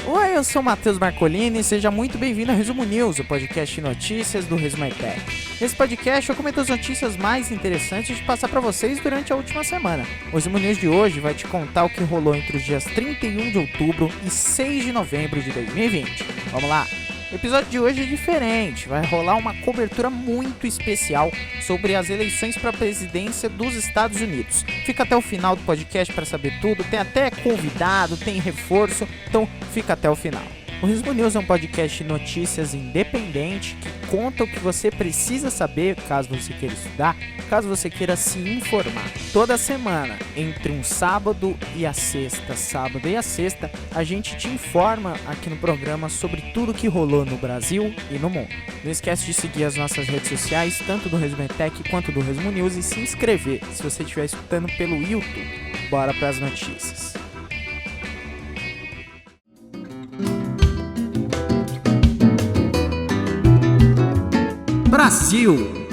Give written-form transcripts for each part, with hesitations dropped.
Oi, eu sou o Matheus Marcolini e seja muito bem-vindo ao Resumo News, o podcast de notícias do Resumo Tech. Nesse podcast eu comento as notícias mais interessantes de passar para vocês durante a última semana. O Resumo News de hoje vai te contar o que rolou entre os dias 31 de outubro e 6 de novembro de 2020. Vamos lá! O episódio de hoje é diferente, vai rolar uma cobertura muito especial sobre as eleições para a presidência dos Estados Unidos. Fica até o final do podcast para saber tudo, tem até convidado, tem reforço, então fica até o final. O Resumo News é um podcast de notícias independente que conta o que você precisa saber caso você queira estudar, caso você queira se informar. Toda semana, entre um sábado e a sexta, a gente te informa aqui no programa sobre tudo que rolou no Brasil e no mundo. Não esquece de seguir as nossas redes sociais, tanto do Resumo Tech quanto do Resumo News, e se inscrever se você estiver escutando pelo YouTube. Bora para as notícias. Brasil.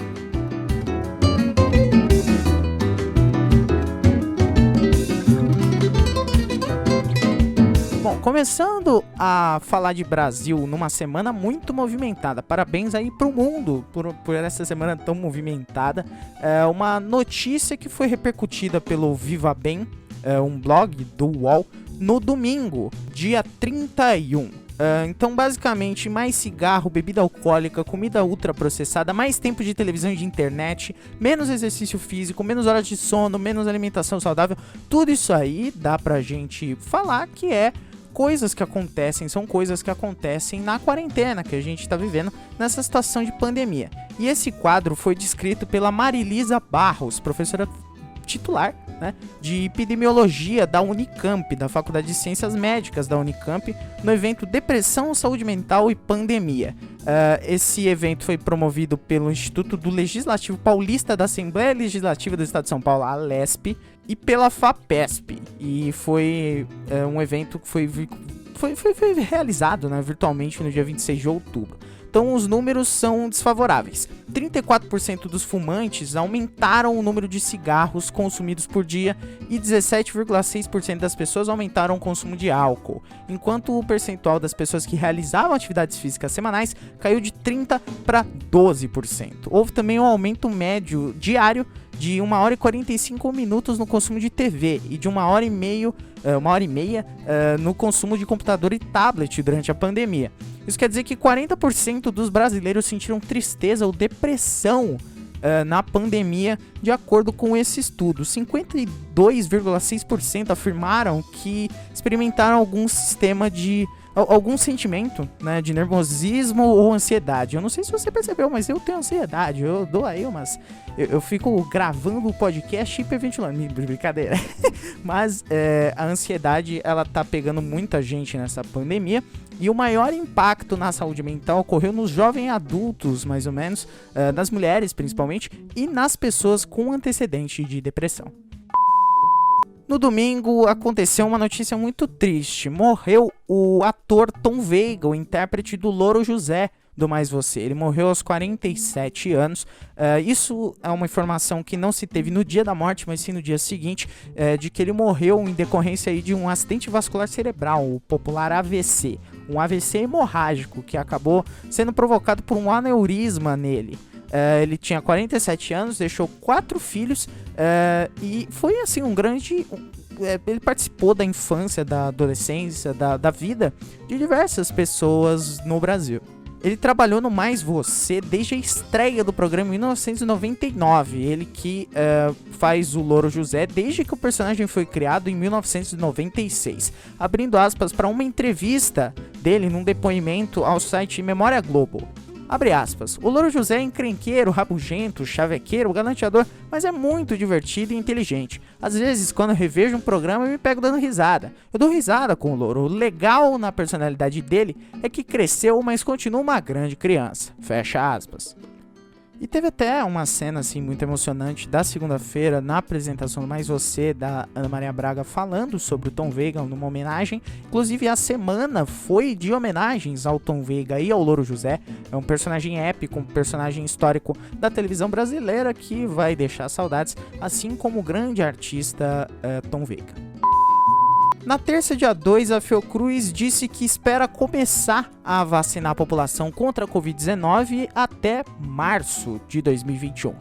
Bom, começando a falar de Brasil numa semana muito movimentada. Parabéns aí pro mundo por essa semana tão movimentada. Uma notícia que foi repercutida pelo Viva Bem, um blog do UOL, no domingo, dia 31. Então, basicamente, mais cigarro, bebida alcoólica, comida ultraprocessada, mais tempo de televisão e de internet, menos exercício físico, menos horas de sono, menos alimentação saudável. Tudo isso aí dá pra gente falar que são coisas que acontecem na quarentena que a gente tá vivendo nessa situação de pandemia. E esse quadro foi descrito pela Marilisa Barros, professora titular, né, de epidemiologia da Unicamp, da Faculdade de Ciências Médicas da Unicamp, no evento Depressão, Saúde Mental e Pandemia. Esse evento foi promovido pelo Instituto do Legislativo Paulista da Assembleia Legislativa do Estado de São Paulo, a ALESP, e pela FAPESP. E foi um evento que foi realizado, né, virtualmente no dia 26 de outubro. Então os números são desfavoráveis. 34% dos fumantes aumentaram o número de cigarros consumidos por dia e 17,6% das pessoas aumentaram o consumo de álcool, enquanto o percentual das pessoas que realizavam atividades físicas semanais caiu de 30% para 12%. Houve também um aumento médio diário de 1 hora e 45 minutos no consumo de TV e de 1 hora e meia no consumo de computador e tablet durante a pandemia. Isso quer dizer que 40% dos brasileiros sentiram tristeza ou depressão na pandemia, de acordo com esse estudo. 52,6% afirmaram que experimentaram algum sentimento, né, de nervosismo ou ansiedade. Eu não sei se você percebeu, mas eu tenho ansiedade. Eu dou aí umas... Eu fico gravando o podcast e hiperventilando. Brincadeira. Mas a ansiedade, ela tá pegando muita gente nessa pandemia. E o maior impacto na saúde mental ocorreu nos jovens adultos, mais ou menos, nas mulheres principalmente, e nas pessoas com antecedente de depressão. No domingo aconteceu uma notícia muito triste. Morreu o ator Tom Veiga, o intérprete do Louro José do Mais Você. Ele morreu aos 47 anos. Isso é uma informação que não se teve no dia da morte, mas sim no dia seguinte, de que ele morreu em decorrência aí de um acidente vascular cerebral, o popular AVC. Um AVC hemorrágico que acabou sendo provocado por um aneurisma nele. Ele tinha 47 anos, deixou 4 filhos e foi assim um grande... Ele participou da infância, da adolescência, da vida de diversas pessoas no Brasil. Ele trabalhou no Mais Você desde a estreia do programa em 1999. Ele que faz o Louro José desde que o personagem foi criado em 1996. Abrindo aspas para uma entrevista dele num depoimento ao site Memória Globo. Abre aspas, o Louro José é encrenqueiro, rabugento, chavequeiro, galanteador, mas é muito divertido e inteligente. Às vezes, quando eu revejo um programa, eu me pego dando risada. Eu dou risada com o Louro. O legal na personalidade dele é que cresceu, mas continua uma grande criança. Fecha aspas. E teve até uma cena assim muito emocionante da segunda-feira na apresentação do Mais Você da Ana Maria Braga falando sobre o Tom Veiga numa homenagem. Inclusive a semana foi de homenagens ao Tom Veiga e ao Louro José. É um personagem épico, um personagem histórico da televisão brasileira que vai deixar saudades, assim como o grande artista Tom Veiga. Na terça, dia 2, a Fiocruz disse que espera começar a vacinar a população contra a Covid-19 até março de 2021.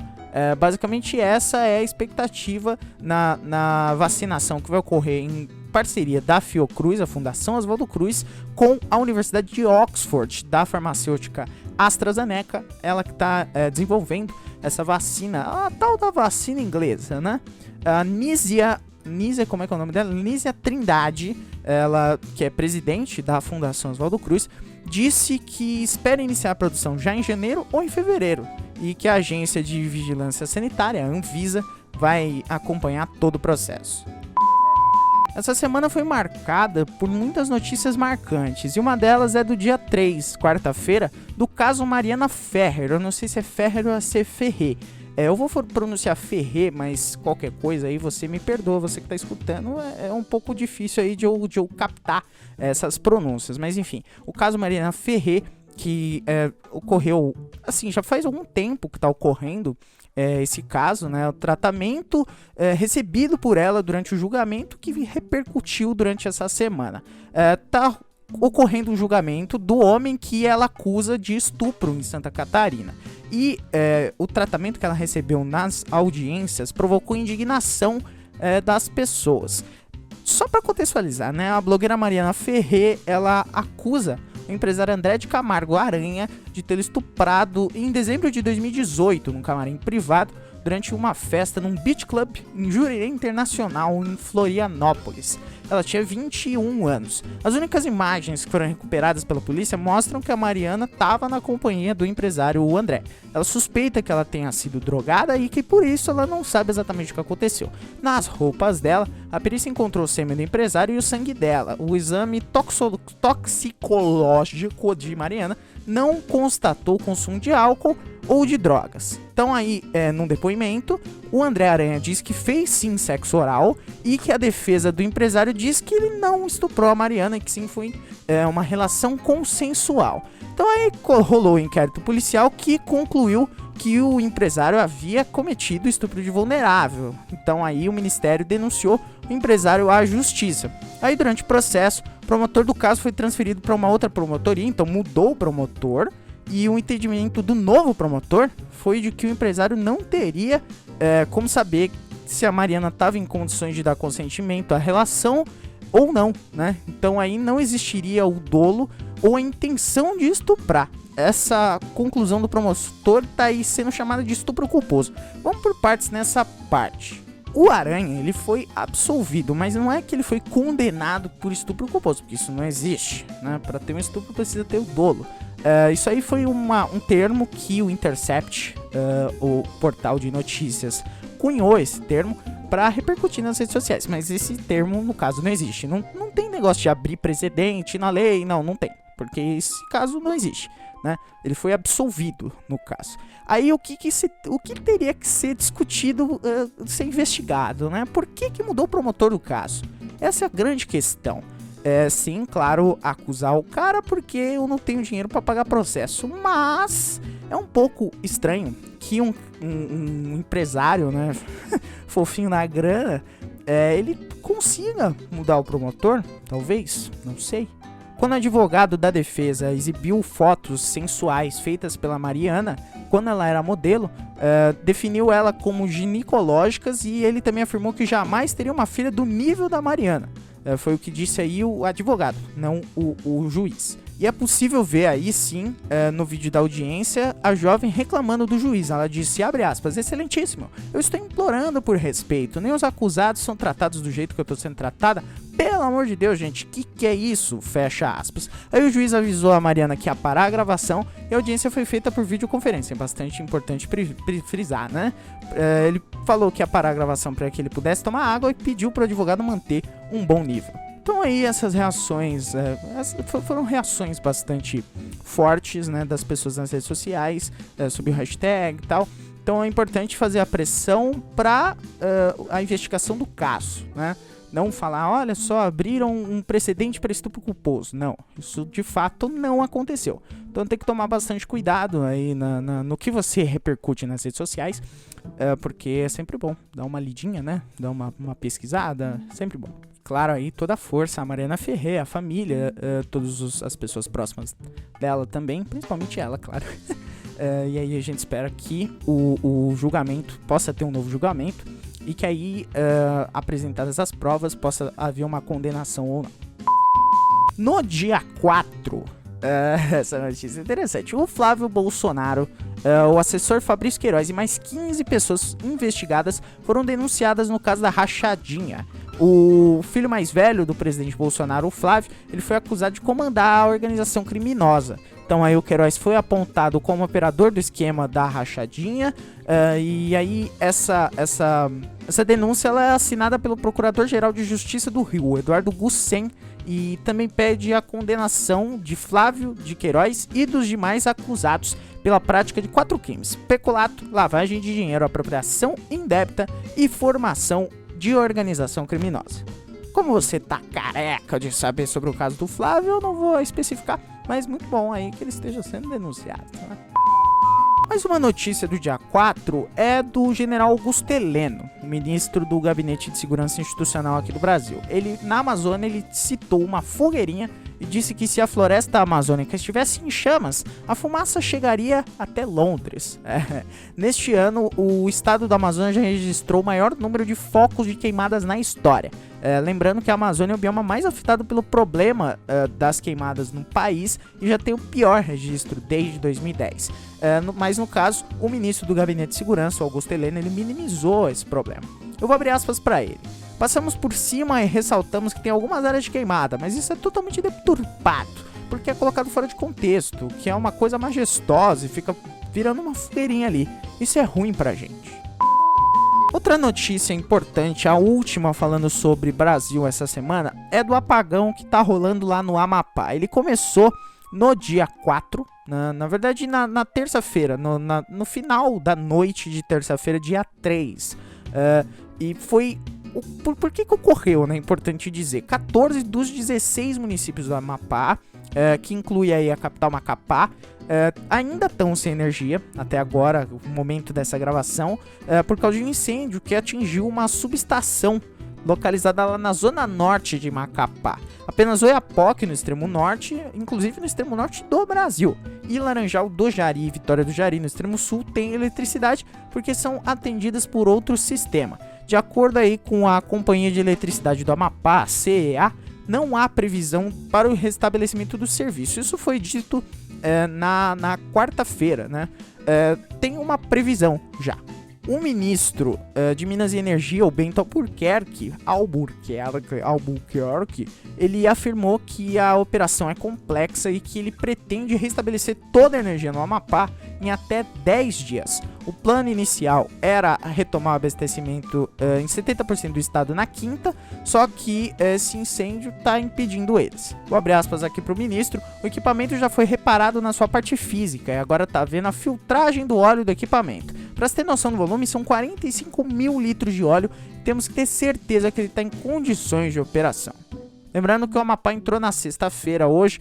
Basicamente, essa é a expectativa na vacinação que vai ocorrer em parceria da Fiocruz, a Fundação Oswaldo Cruz, com a Universidade de Oxford, da farmacêutica AstraZeneca, ela que está desenvolvendo essa vacina, a tal da vacina inglesa, né? A Nízia, como é que é o nome dela? Nízia Trindade, ela que é presidente da Fundação Oswaldo Cruz, disse que espera iniciar a produção já em janeiro ou em fevereiro e que a Agência de Vigilância Sanitária, a Anvisa, vai acompanhar todo o processo. Essa semana foi marcada por muitas notícias marcantes, e uma delas é do dia 3, quarta-feira, do caso Mariana Ferrer. Eu não sei se é Ferrer ou se é Ferrer. Eu vou pronunciar Ferrer, mas qualquer coisa aí você me perdoa, você que tá escutando, é um pouco difícil aí de eu captar essas pronúncias, mas enfim, o caso Mariana Ferrer, que ocorreu, assim, já faz algum tempo que tá ocorrendo esse caso, né, o tratamento recebido por ela durante o julgamento que repercutiu durante essa semana. Tá ocorrendo um julgamento do homem que ela acusa de estupro em Santa Catarina. E o tratamento que ela recebeu nas audiências provocou indignação das pessoas. Só para contextualizar, né, a blogueira Mariana Ferrer, ela acusa o empresário André de Camargo Aranha de ter estuprado em dezembro de 2018 num camarim privado durante uma festa num beach club em Jurerê Internacional, em Florianópolis. Ela tinha 21 anos. As únicas imagens que foram recuperadas pela polícia mostram que a Mariana estava na companhia do empresário André. Ela suspeita que ela tenha sido drogada e que por isso ela não sabe exatamente o que aconteceu. Nas roupas dela, a perícia encontrou o sêmen do empresário e o sangue dela. O exame toxicológico de Mariana não constatou o consumo de álcool ou de drogas. Então aí, num depoimento, o André Aranha diz que fez sim sexo oral e que a defesa do empresário diz que ele não estuprou a Mariana e que sim foi uma relação consensual. Então aí rolou o inquérito policial que concluiu que o empresário havia cometido estupro de vulnerável. Então aí o Ministério denunciou o empresário à justiça. Aí durante o processo, o promotor do caso foi transferido para uma outra promotoria, então mudou o promotor. E o entendimento do novo promotor foi de que o empresário não teria como saber se a Mariana estava em condições de dar consentimento à relação ou não, né? Então aí não existiria o dolo ou a intenção de estuprar. Essa conclusão do promotor está aí sendo chamada de estupro culposo. Vamos por partes nessa parte. O Aranha, ele foi absolvido, mas não é que ele foi condenado por estupro culposo, porque isso não existe, né? Para ter um estupro precisa ter o dolo. Isso aí foi um termo que o Intercept, o portal de notícias, cunhou esse termo para repercutir nas redes sociais. Mas esse termo, no caso, não existe. Não tem negócio de abrir precedente na lei, não tem. Porque esse caso não existe, né? Ele foi absolvido, no caso. Aí o que teria que ser discutido, ser investigado, né? Por que mudou o promotor do caso? Essa é a grande questão. Sim, claro, acusar o cara porque eu não tenho dinheiro para pagar processo, mas é um pouco estranho que um empresário, né, fofinho na grana, ele consiga mudar o promotor, talvez, não sei. Quando o advogado da defesa exibiu fotos sensuais feitas pela Mariana, quando ela era modelo, definiu ela como ginecológicas e ele também afirmou que jamais teria uma filha do nível da Mariana. Foi o que disse aí o advogado, não o juiz. E é possível ver aí sim, no vídeo da audiência, a jovem reclamando do juiz. Ela disse, abre aspas, excelentíssimo, eu estou implorando por respeito, nem os acusados são tratados do jeito que eu estou sendo tratada. Pelo amor de Deus, gente, que é isso? Fecha aspas. Aí o juiz avisou a Mariana que ia parar a gravação e a audiência foi feita por videoconferência. É bastante importante frisar, né? Ele falou que ia parar a gravação para que ele pudesse tomar água e pediu para o advogado manter um bom nível. Então aí essas reações, foram reações bastante fortes, né, das pessoas nas redes sociais, sobre o hashtag e tal. Então é importante fazer a pressão para a investigação do caso, né? Não falar, olha só, abriram um precedente para estupro culposo. Não, isso de fato não aconteceu. Então tem que tomar bastante cuidado aí no que você repercute nas redes sociais, porque é sempre bom dar uma lidinha, né? Dar uma pesquisada, sempre bom. Claro, aí toda a força, a Mariana Ferrer, a família, todas as pessoas próximas dela também, principalmente ela, claro. E aí a gente espera que o julgamento possa ter um novo julgamento e que aí, apresentadas as provas, possa haver uma condenação ou não. No dia 4, essa notícia é interessante, o Flávio Bolsonaro, o assessor Fabrício Queiroz e mais 15 pessoas investigadas foram denunciadas no caso da rachadinha. O filho mais velho do presidente Bolsonaro, o Flávio, ele foi acusado de comandar a organização criminosa. Então aí o Queiroz foi apontado como operador do esquema da rachadinha, e aí essa denúncia ela é assinada pelo Procurador-Geral de Justiça do Rio, Eduardo Gussen, e também pede a condenação de Flávio de Queiroz e dos demais acusados pela prática de 4 crimes: peculato, lavagem de dinheiro, apropriação indébita e formação de organização criminosa. Como você tá careca de saber sobre o caso do Flávio, eu não vou especificar, mas muito bom aí que ele esteja sendo denunciado, né? Mais uma notícia do dia 4 é do general Augusto Heleno, o ministro do Gabinete de Segurança Institucional aqui do Brasil. Ele, na Amazônia, ele citou uma fogueirinha e disse que se a floresta amazônica estivesse em chamas, a fumaça chegaria até Londres. Neste ano, o estado do Amazonas já registrou o maior número de focos de queimadas na história. Lembrando que a Amazônia é o bioma mais afetado pelo problema das queimadas no país e já tem o pior registro desde 2010. Mas no caso, o ministro do Gabinete de Segurança, Augusto Heleno, ele minimizou esse problema. Eu vou abrir aspas para ele. Passamos por cima e ressaltamos que tem algumas áreas de queimada, mas isso é totalmente deturpado, porque é colocado fora de contexto, que é uma coisa majestosa e fica virando uma fogueirinha ali. Isso é ruim pra gente. Outra notícia importante, a última falando sobre Brasil essa semana, é do apagão que tá rolando lá no Amapá. Ele começou no dia 4, na verdade na terça-feira, no final da noite de terça-feira, dia 3. E foi... Por que ocorreu, né? Importante dizer. 14 dos 16 municípios do Amapá, que inclui aí a capital Macapá, ainda estão sem energia, até agora, no momento dessa gravação, por causa de um incêndio que atingiu uma subestação localizada lá na zona norte de Macapá. Apenas Oiapoque, no extremo norte, inclusive no extremo norte do Brasil, e Laranjal do Jari e Vitória do Jari, no extremo sul, tem eletricidade porque são atendidas por outro sistema. De acordo aí com a Companhia de Eletricidade do Amapá, CEA, não há previsão para o restabelecimento do serviço. Isso foi dito na quarta-feira, né? Tem uma previsão já. O ministro de Minas e Energia, o Bento Albuquerque, ele afirmou que a operação é complexa e que ele pretende restabelecer toda a energia no Amapá em até 10 dias. O plano inicial era retomar o abastecimento em 70% do estado na quinta, só que esse incêndio está impedindo eles. Vou abrir aspas aqui para o ministro. O equipamento já foi reparado na sua parte física e agora está vendo a filtragem do óleo do equipamento. Para você ter noção do volume, são 45 mil litros de óleo. Temos que ter certeza que ele está em condições de operação. Lembrando que o Amapá entrou na sexta-feira, hoje,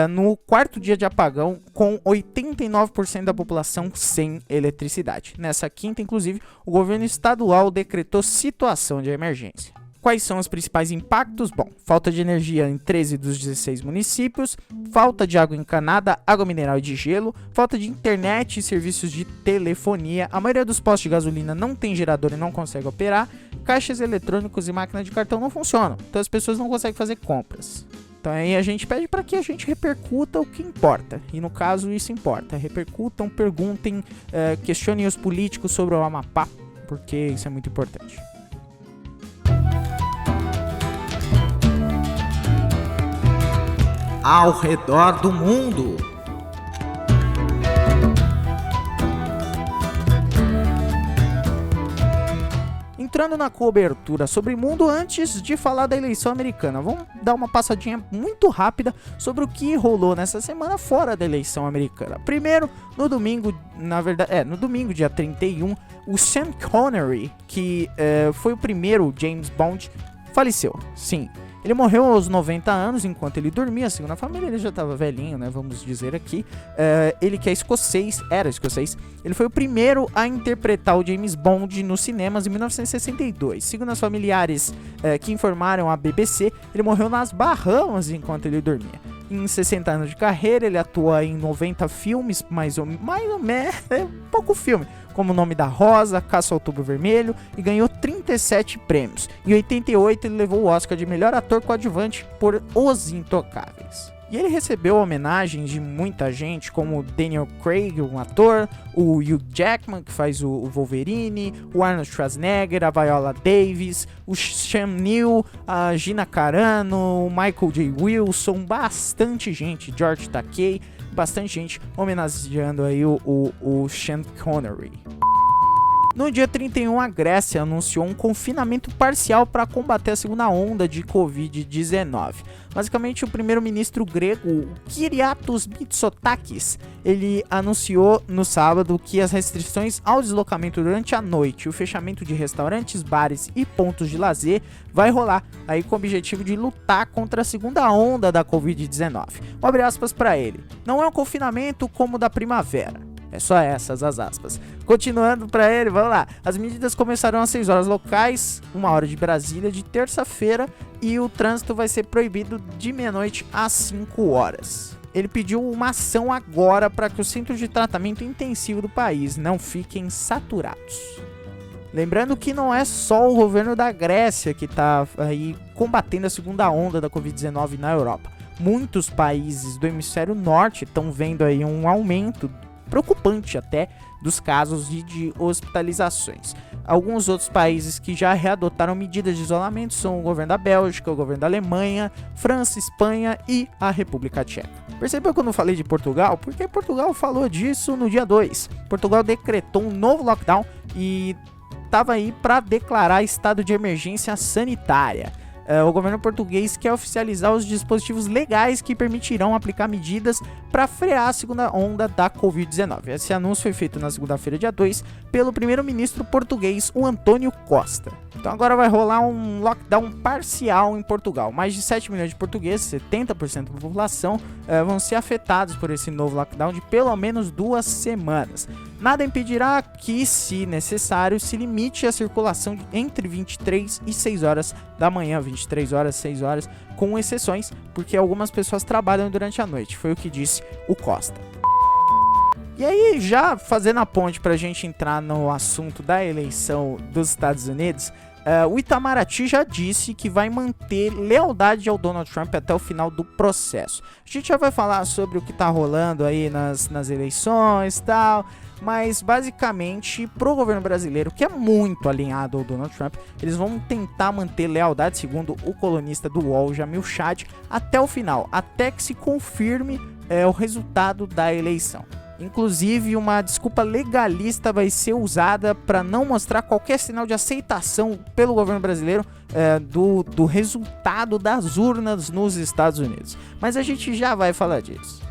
no quarto dia de apagão, com 89% da população sem eletricidade. Nessa quinta, inclusive, o governo estadual decretou situação de emergência. Quais são os principais impactos? Bom, falta de energia em 13 dos 16 municípios, falta de água encanada, água mineral e de gelo, falta de internet e serviços de telefonia, a maioria dos postos de gasolina não tem gerador e não consegue operar, caixas eletrônicos e máquinas de cartão não funcionam, então as pessoas não conseguem fazer compras. Então aí a gente pede para que a gente repercuta o que importa, e no caso isso importa, repercutam, perguntem, questionem os políticos sobre o Amapá, porque isso é muito importante. Ao redor do mundo. Entrando na cobertura sobre o mundo, antes de falar da eleição americana, vamos dar uma passadinha muito rápida sobre o que rolou nessa semana fora da eleição americana. Primeiro, no domingo, no domingo, dia 31, o Sean Connery, que foi o primeiro James Bond, faleceu. Sim, ele morreu aos 90 anos enquanto ele dormia, segundo a família, ele já estava velhinho, né, vamos dizer aqui. Ele que era escocês, ele foi o primeiro a interpretar o James Bond nos cinemas em 1962. Segundo os familiares que informaram a BBC, ele morreu nas Bahamas enquanto ele dormia. Em 60 anos de carreira, ele atua em 90 filmes, mais ou menos, pouco filme, como O Nome da Rosa, Caça ao Outubro Vermelho, e ganhou 37 prêmios. Em 88, ele levou o Oscar de melhor ator coadjuvante por Os Intocáveis. E ele recebeu homenagens de muita gente, como Daniel Craig, um ator, o Hugh Jackman, que faz o Wolverine, o Arnold Schwarzenegger, a Viola Davis, o Sam Neill, a Gina Carano, o Michael J. Wilson, bastante gente, George Takei, bastante gente homenageando aí o Sean Connery. No dia 31, a Grécia anunciou um confinamento parcial para combater a segunda onda de Covid-19. Basicamente, o primeiro-ministro grego Kyriakos Mitsotakis, ele anunciou no sábado que as restrições ao deslocamento durante a noite, o fechamento de restaurantes, bares e pontos de lazer vai rolar aí com o objetivo de lutar contra a segunda onda da Covid-19. Abre aspas para ele: não é um confinamento como o da primavera. É só essas as aspas. Continuando para ele, vamos lá. As medidas começarão às 6 horas locais, 1 hora de Brasília, de terça-feira, e o trânsito vai ser proibido de meia-noite às 5 horas. Ele pediu uma ação agora para que os centros de tratamento intensivo do país não fiquem saturados. Lembrando que não é só o governo da Grécia que está aí combatendo a segunda onda da Covid-19 na Europa. Muitos países do hemisfério norte estão vendo aí um aumento preocupante até dos casos e de hospitalizações. Alguns outros países que já readotaram medidas de isolamento são o governo da Bélgica, o governo da Alemanha, França, Espanha e a República Tcheca. Percebeu quando eu falei de Portugal? Porque Portugal falou disso no dia 2. Portugal decretou um novo lockdown e estava aí para declarar estado de emergência sanitária. O governo português quer oficializar os dispositivos legais que permitirão aplicar medidas para frear a segunda onda da Covid-19. Esse anúncio foi feito na segunda-feira, dia 2, pelo primeiro-ministro português, o António Costa. Então agora vai rolar um lockdown parcial em Portugal. Mais de 7 milhões de portugueses, 70% da população, vão ser afetados por esse novo lockdown de pelo menos 2 semanas. Nada impedirá que, se necessário, se limite a circulação entre 23 e 6 horas da manhã, 23 horas, 6 horas, com exceções, porque algumas pessoas trabalham durante a noite, foi o que disse o Costa. E aí, já fazendo a ponte pra gente entrar no assunto da eleição dos Estados Unidos, o Itamaraty já disse que vai manter lealdade ao Donald Trump até o final do processo. A gente já vai falar sobre o que tá rolando aí nas eleições e tal, mas basicamente pro governo brasileiro, que é muito alinhado ao Donald Trump, eles vão tentar manter lealdade, segundo o colunista do UOL, Jamil Chad, até o final, até que se confirme o resultado da eleição. Inclusive, uma desculpa legalista vai ser usada para não mostrar qualquer sinal de aceitação pelo governo brasileiro do resultado das urnas nos Estados Unidos. Mas a gente já vai falar disso.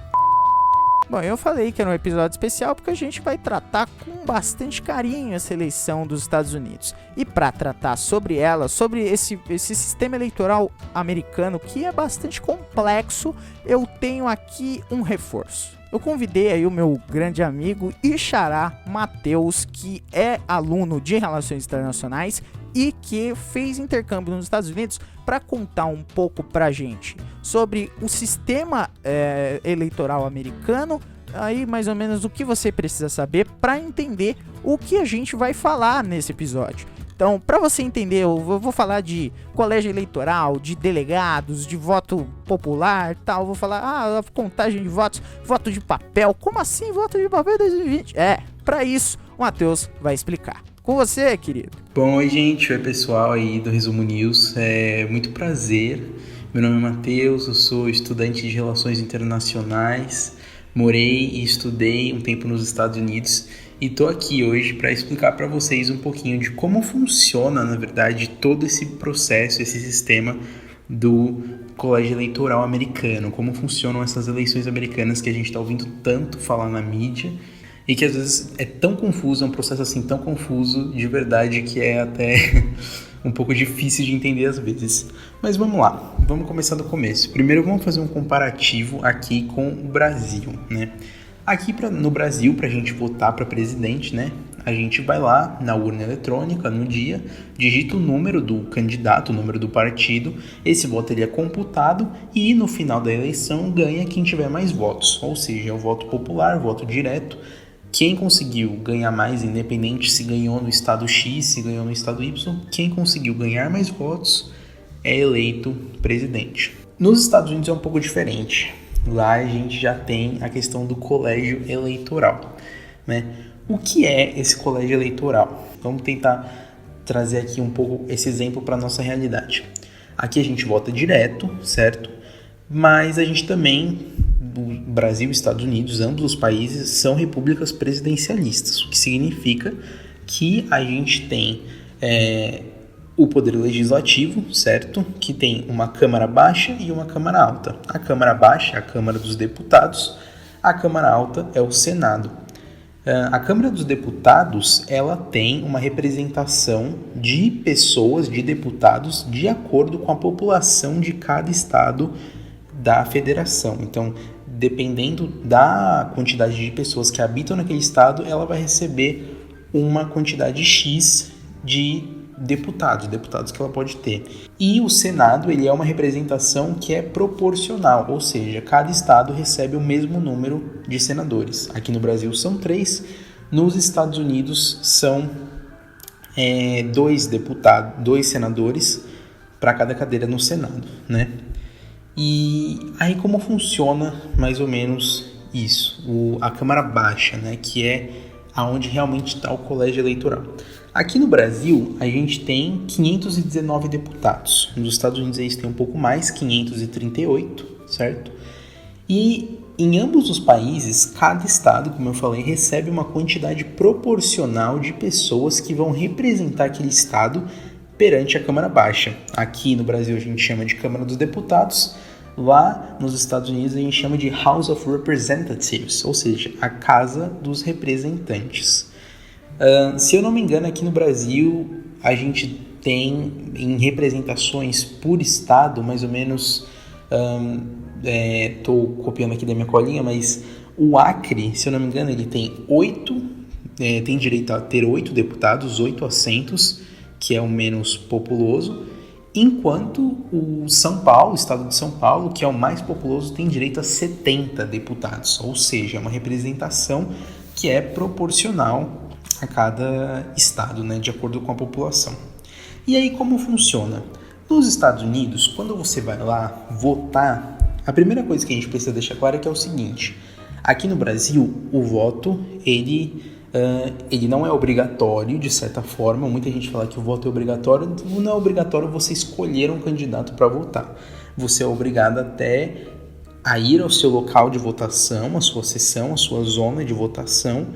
Bom, eu falei que era um episódio especial porque a gente vai tratar com bastante carinho essa eleição dos Estados Unidos. E para tratar sobre ela, sobre esse sistema eleitoral americano que é bastante complexo, eu tenho aqui um reforço. Eu convidei aí o meu grande amigo e xará, Matheus, que é aluno de Relações Internacionais e que fez intercâmbio nos Estados Unidos, para contar um pouco pra gente sobre o sistema eleitoral americano, aí mais ou menos o que você precisa saber para entender o que a gente vai falar nesse episódio. Então, para você entender, eu vou falar de colégio eleitoral, de delegados, de voto popular, tal. Eu vou falar, a contagem de votos, voto de papel. Como assim voto de papel em 2020? Para isso, o Matheus vai explicar. Com você, querido. Bom, oi gente, oi pessoal aí do Resumo News. Muito prazer. Meu nome é Matheus, eu sou estudante de Relações Internacionais. Morei e estudei um tempo nos Estados Unidos. e estou aqui hoje para explicar para vocês um pouquinho de como funciona, na verdade, todo esse processo, esse sistema do colégio eleitoral americano, como funcionam essas eleições americanas que a gente está ouvindo tanto falar na mídia e que às vezes é tão confuso, é um processo assim tão confuso de verdade que é até um pouco difícil de entender às vezes. Mas vamos lá, vamos começar do começo. Primeiro vamos fazer um comparativo aqui com o Brasil, né? Aqui no Brasil, para a gente votar para presidente, né? A gente vai lá na urna eletrônica no dia, digita o número do candidato, o número do partido, esse voto ele é computado e no final da eleição ganha quem tiver mais votos, ou seja, é o voto popular, voto direto. Quem conseguiu ganhar mais, independente se ganhou no estado X, se ganhou no estado Y, quem conseguiu ganhar mais votos é eleito presidente. Nos Estados Unidos é um pouco diferente. Lá a gente já tem a questão do colégio eleitoral, né? O que é esse colégio eleitoral? Vamos tentar trazer aqui um pouco esse exemplo para a nossa realidade. Aqui a gente vota direto, certo? Mas a gente também, o Brasil e Estados Unidos, ambos os países são repúblicas presidencialistas, o que significa que a gente tem o poder legislativo, certo? Que tem uma Câmara Baixa e uma Câmara Alta. A Câmara Baixa é a Câmara dos Deputados, a Câmara Alta é o Senado. A Câmara dos Deputados, ela tem uma representação de pessoas, de deputados, de acordo com a população de cada estado da federação. Então, dependendo da quantidade de pessoas que habitam naquele estado, ela vai receber uma quantidade X de deputados que ela pode ter. E o Senado, ele é uma representação que é proporcional, ou seja, cada estado recebe o mesmo número de senadores. Aqui no Brasil são 3, nos Estados Unidos são 2 senadores para cada cadeira no Senado, né? E aí como funciona mais ou menos isso? A Câmara Baixa, né, que é aonde realmente está o colégio eleitoral. Aqui no Brasil, a gente tem 519 deputados. Nos Estados Unidos, eles têm um pouco mais, 538, certo? E em ambos os países, cada estado, como eu falei, recebe uma quantidade proporcional de pessoas que vão representar aquele estado perante a Câmara Baixa. Aqui no Brasil, a gente chama de Câmara dos Deputados. Lá nos Estados Unidos, a gente chama de House of Representatives, ou seja, a Casa dos Representantes. Se eu não me engano, aqui no Brasil a gente tem em representações por estado, mais ou menos, estou copiando aqui da minha colinha, mas o Acre, se eu não me engano, ele tem tem direito a ter 8 deputados, 8 assentos, que é o menos populoso, enquanto o São Paulo, o estado de São Paulo, que é o mais populoso, tem direito a 70 deputados, ou seja, é uma representação que é proporcional a cada estado, né, de acordo com a população. E aí como funciona? Nos Estados Unidos, quando você vai lá votar, a primeira coisa que a gente precisa deixar claro é que é o seguinte: aqui no Brasil, o voto, ele não é obrigatório, de certa forma. Muita gente fala que o voto é obrigatório. Não é obrigatório você escolher um candidato para votar. Você é obrigado até a ir ao seu local de votação, a sua sessão, a sua zona de votação.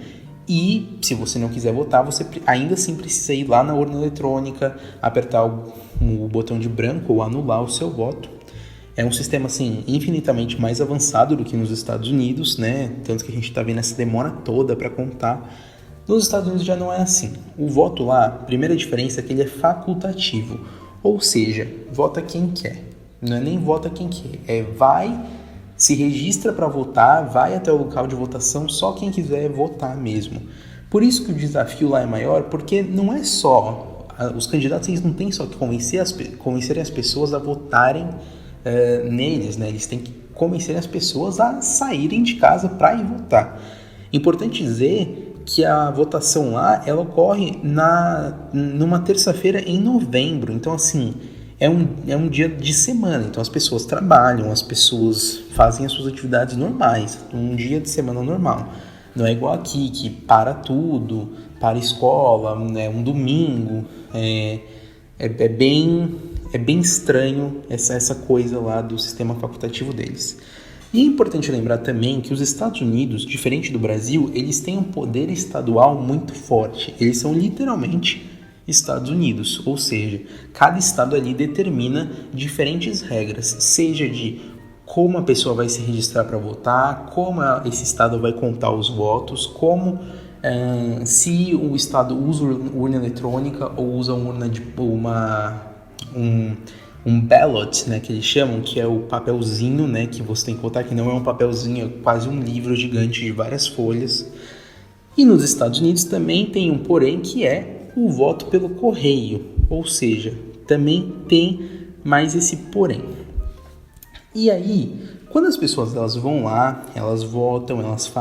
E se você não quiser votar, você ainda assim precisa ir lá na urna eletrônica, apertar o botão de branco ou anular o seu voto. É um sistema assim infinitamente mais avançado do que nos Estados Unidos, né? Tanto que a gente está vendo essa demora toda para contar. Nos Estados Unidos já não é assim. O voto lá, a primeira diferença é que ele é facultativo, ou seja, vota quem quer. Não é nem vota quem quer, se registra para votar, vai até o local de votação, só quem quiser votar mesmo. Por isso que o desafio lá é maior, porque não é só, os candidatos eles não têm só que convencerem as pessoas a votarem neles, né? Eles têm que convencerem as pessoas a saírem de casa para ir votar. Importante dizer que a votação lá, ela ocorre numa terça-feira em novembro, então assim, é um dia de semana, então as pessoas trabalham, as pessoas fazem as suas atividades normais, um dia de semana normal. Não é igual aqui, que para tudo, para a escola, né, um domingo. É bem estranho essa coisa lá do sistema facultativo deles. E é importante lembrar também que os Estados Unidos, diferente do Brasil, eles têm um poder estadual muito forte. Eles são literalmente Estados Unidos, ou seja, cada estado ali determina diferentes regras, seja de como a pessoa vai se registrar para votar, como esse estado vai contar os votos, como se o estado usa urna eletrônica ou usa um ballot, né, que eles chamam, que é o papelzinho, né, que você tem que votar, que não é um papelzinho, é quase um livro gigante de várias folhas. E nos Estados Unidos também tem um porém, que é o voto pelo correio, ou seja, também tem mais esse porém. E aí, quando as pessoas elas vão lá, elas votam, elas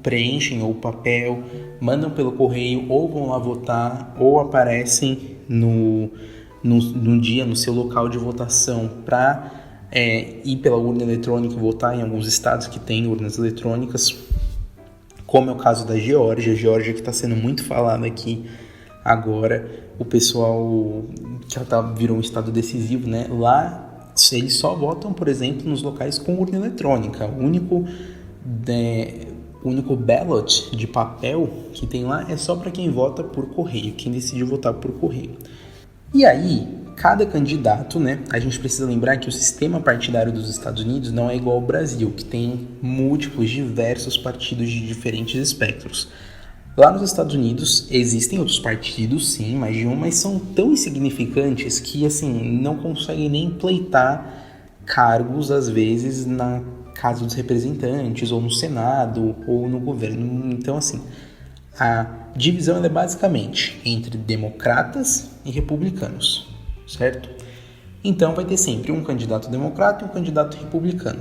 preenchem o papel, mandam pelo correio, ou vão lá votar, ou aparecem no dia, no seu local de votação, para ir pela urna eletrônica e votar em alguns estados que têm urnas eletrônicas, como é o caso da Geórgia que está sendo muito falado aqui agora. O pessoal já virou um estado decisivo, né? Lá eles só votam, por exemplo, nos locais com urna eletrônica. O único ballot de papel que tem lá é só para quem vota por correio, quem decide votar por correio. E aí, cada candidato, né? A gente precisa lembrar que o sistema partidário dos Estados Unidos não é igual ao Brasil, que tem diversos partidos de diferentes espectros. Lá nos Estados Unidos existem outros partidos, sim, mais de um, mas são tão insignificantes que, assim, não conseguem nem pleitar cargos, às vezes, na Casa dos Representantes, ou no Senado, ou no governo. Então, assim, a divisão é basicamente entre democratas e republicanos, certo? Então, vai ter sempre um candidato democrata e um candidato republicano.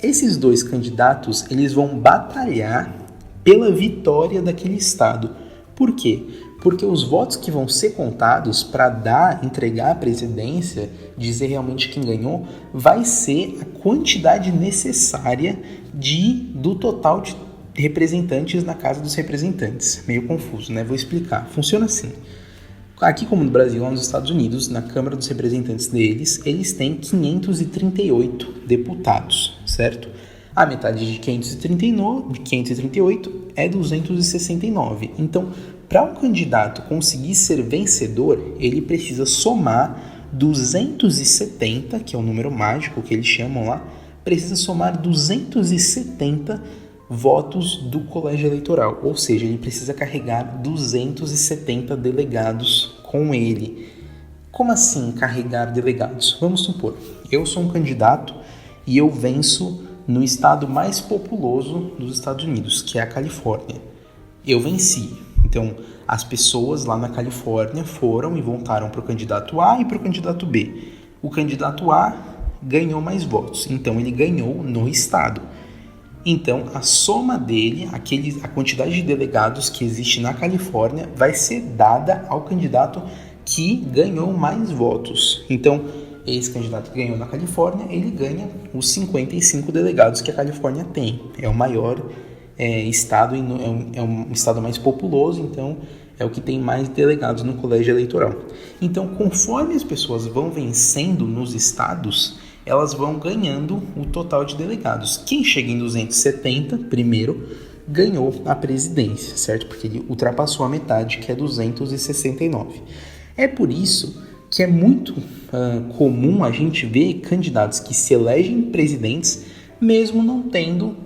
Esses dois candidatos, eles vão batalhar pela vitória daquele estado. Por quê? Porque os votos que vão ser contados para entregar a presidência, dizer realmente quem ganhou, vai ser a quantidade necessária do total de representantes na Casa dos Representantes. Meio confuso, né? Vou explicar. Funciona assim. Aqui, como no Brasil, lá nos Estados Unidos, na Câmara dos Representantes deles, eles têm 538 deputados, certo? A metade de 538 é 269. Então, para um candidato conseguir ser vencedor, ele precisa somar 270, que é o número mágico que eles chamam lá, precisa somar 270 votos do colégio eleitoral. Ou seja, ele precisa carregar 270 delegados com ele. Como assim carregar delegados? Vamos supor, eu sou um candidato e eu venço no estado mais populoso dos Estados Unidos, que é a Califórnia. Eu venci. Então, as pessoas lá na Califórnia foram e votaram para o candidato A e para o candidato B. O candidato A ganhou mais votos, então ele ganhou no estado. Então, a soma dele, a quantidade de delegados que existe na Califórnia, vai ser dada ao candidato que ganhou mais votos. Então, esse candidato que ganhou na Califórnia, ele ganha os 55 delegados que a Califórnia tem. É o maior estado, é um estado mais populoso, então é o que tem mais delegados no colégio eleitoral. Então, conforme as pessoas vão vencendo nos estados, elas vão ganhando o total de delegados. Quem chega em 270, primeiro, ganhou a presidência, certo? Porque ele ultrapassou a metade, que é 269. É por isso que é muito comum a gente ver candidatos que se elegem presidentes, mesmo não tendo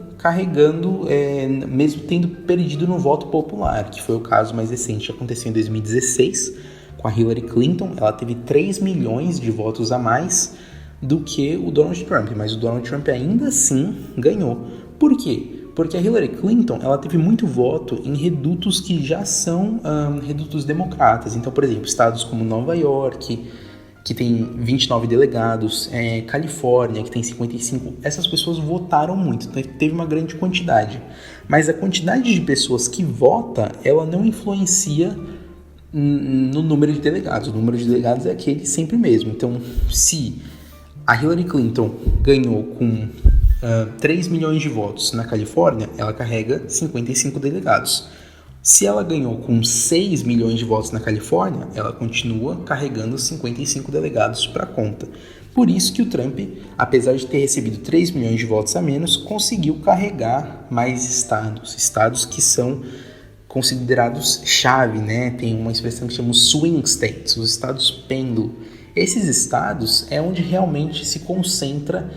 mesmo tendo perdido no voto popular, que foi o caso mais recente, que aconteceu em 2016, com a Hillary Clinton. Ela teve 3 milhões de votos a mais do que o Donald Trump, mas o Donald Trump ainda assim ganhou. Por quê? Porque a Hillary Clinton ela teve muito voto em redutos que já são redutos democratas. Então, por exemplo, estados como Nova York, que tem 29 delegados, Califórnia, que tem 55, essas pessoas votaram muito, então teve uma grande quantidade. Mas a quantidade de pessoas que vota, ela não influencia no número de delegados. O número de delegados é aquele sempre mesmo. Então, se a Hillary Clinton ganhou com 3 milhões de votos na Califórnia, ela carrega 55 delegados. Se ela ganhou com 6 milhões de votos na Califórnia, ela continua carregando 55 delegados para a conta. Por isso que o Trump, apesar de ter recebido 3 milhões de votos a menos, conseguiu carregar mais estados que são considerados chave, né? Tem uma expressão que chama swing states, os estados pêndulo. Esses estados é onde realmente se concentra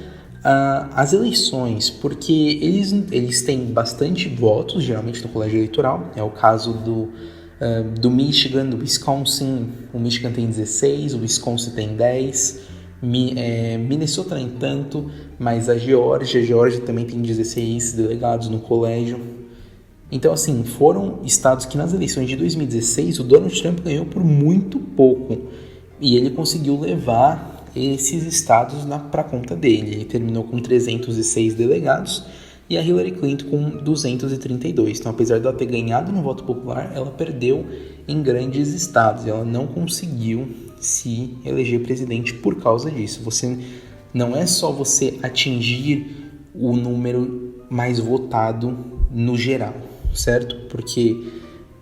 as eleições, porque eles têm bastante votos, geralmente no colégio eleitoral. É o caso do Michigan, do Wisconsin. O Michigan tem 16, o Wisconsin tem 10, Minnesota nem tanto, mas a Geórgia também tem 16 delegados no colégio. Então, assim, foram estados que nas eleições de 2016 o Donald Trump ganhou por muito pouco e ele conseguiu levar esses estados para a conta dele. Ele terminou com 306 delegados e a Hillary Clinton com 232. Então, apesar de ela ter ganhado no voto popular, ela perdeu em grandes estados. Ela não conseguiu se eleger presidente por causa disso. Não é só você atingir o número mais votado no geral, certo?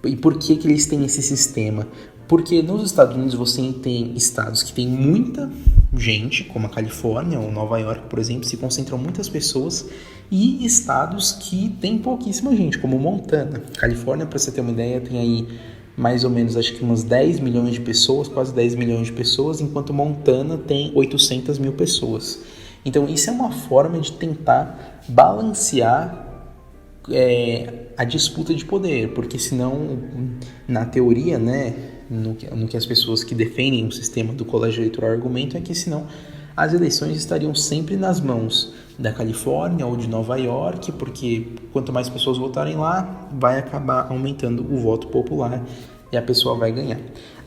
E por que eles têm esse sistema? Porque nos Estados Unidos você tem estados que tem muita gente, como a Califórnia ou Nova York, por exemplo, se concentram muitas pessoas, e estados que tem pouquíssima gente, como Montana. Califórnia, para você ter uma ideia, tem aí mais ou menos, acho que umas 10 milhões de pessoas, quase 10 milhões de pessoas, enquanto Montana tem 800 mil pessoas. Então isso é uma forma de tentar balancear a disputa de poder, porque senão, na teoria, né, no que as pessoas que defendem o sistema do colégio eleitoral argumentam, é que senão as eleições estariam sempre nas mãos da Califórnia ou de Nova York, porque quanto mais pessoas votarem lá, vai acabar aumentando o voto popular e a pessoa vai ganhar.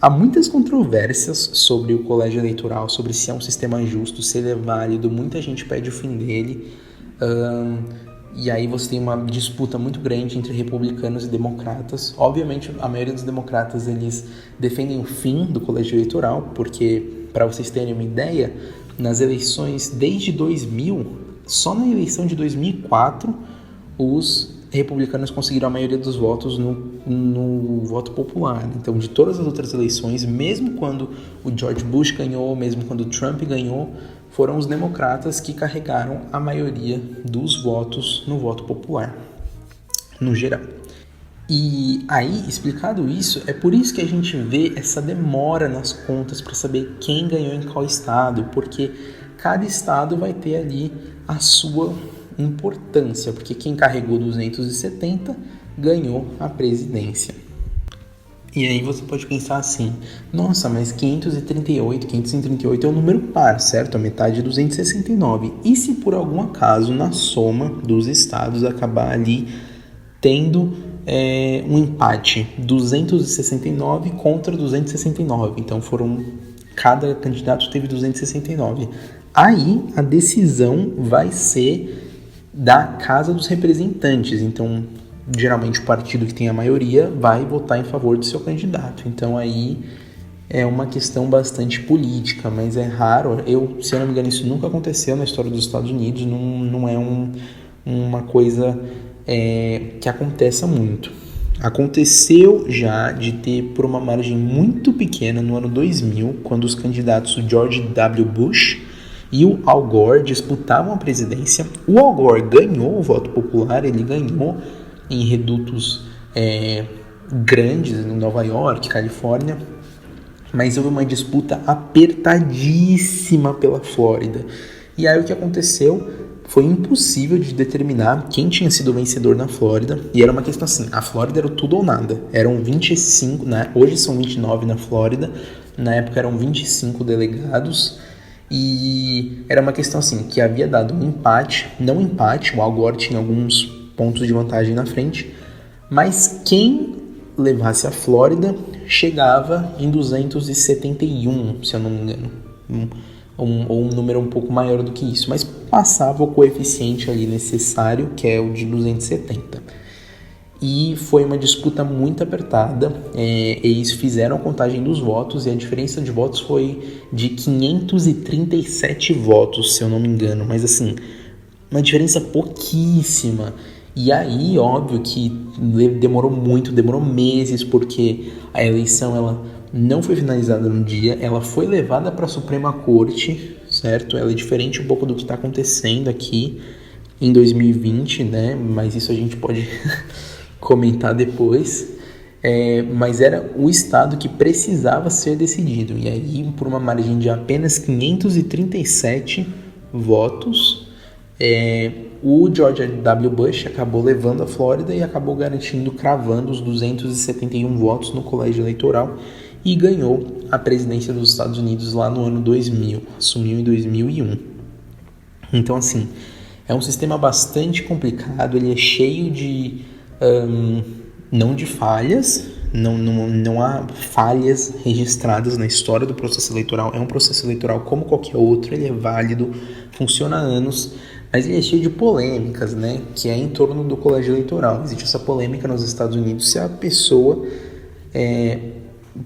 Há muitas controvérsias sobre o colégio eleitoral, sobre se é um sistema justo, se ele é válido, muita gente pede o fim dele, e aí você tem uma disputa muito grande entre republicanos e democratas. Obviamente, a maioria dos democratas, eles defendem o fim do colégio eleitoral, porque, para vocês terem uma ideia, nas eleições desde 2000, só na eleição de 2004, os republicanos conseguiram a maioria dos votos no voto popular. Então, de todas as outras eleições, mesmo quando o George Bush ganhou, mesmo quando o Trump ganhou, foram os democratas que carregaram a maioria dos votos no voto popular, no geral. E aí, explicado isso, é por isso que a gente vê essa demora nas contas para saber quem ganhou em qual estado, porque cada estado vai ter ali a sua importância, porque quem carregou 270 ganhou a presidência. E aí você pode pensar assim, nossa, mas 538 é um número par, certo? A metade é 269. E se por algum acaso, na soma dos estados, acabar ali tendo um empate, 269 contra 269. Então cada candidato teve 269. Aí a decisão vai ser da Casa dos Representantes. Então, geralmente o partido que tem a maioria vai votar em favor do seu candidato. Então aí é uma questão bastante política, mas é raro. Se eu não me engano, isso nunca aconteceu na história dos Estados Unidos, não é uma coisa que aconteça muito. Aconteceu já de ter, por uma margem muito pequena, no ano 2000, quando os candidatos George W. Bush e o Al Gore disputavam a presidência. O Al Gore ganhou o voto popular, ele ganhou em redutos grandes em Nova York, Califórnia, mas houve uma disputa apertadíssima pela Flórida. E aí o que aconteceu foi impossível de determinar quem tinha sido vencedor na Flórida, e era uma questão assim, a Flórida era o tudo ou nada, eram 25, né? Hoje são 29 na Flórida, na época eram 25 delegados, e era uma questão assim, que havia dado um empate, o Al Gore tinha alguns pontos de vantagem na frente, mas quem levasse a Flórida chegava em 271, se eu não me engano, ou um número um pouco maior do que isso, mas passava o coeficiente ali necessário, que é o de 270. E foi uma disputa muito apertada, eles fizeram a contagem dos votos e a diferença de votos foi de 537 votos, se eu não me engano, mas assim, uma diferença pouquíssima. E aí, óbvio que demorou meses, porque a eleição ela não foi finalizada no dia, ela foi levada para a Suprema Corte, certo? Ela é diferente um pouco do que está acontecendo aqui em 2020, né? Mas isso a gente pode comentar depois. Mas era o estado que precisava ser decidido. E aí, por uma margem de apenas 537 votos, o George W. Bush acabou levando a Flórida e acabou cravando os 271 votos no colégio eleitoral e ganhou a presidência dos Estados Unidos lá no ano 2000, assumiu em 2001. Então, assim, é um sistema bastante complicado, ele é cheio de, não de falhas, não há falhas registradas na história do processo eleitoral, é um processo eleitoral como qualquer outro, ele é válido, funciona há anos, mas ele é cheio de polêmicas, né, que é em torno do colégio eleitoral. Existe essa polêmica nos Estados Unidos se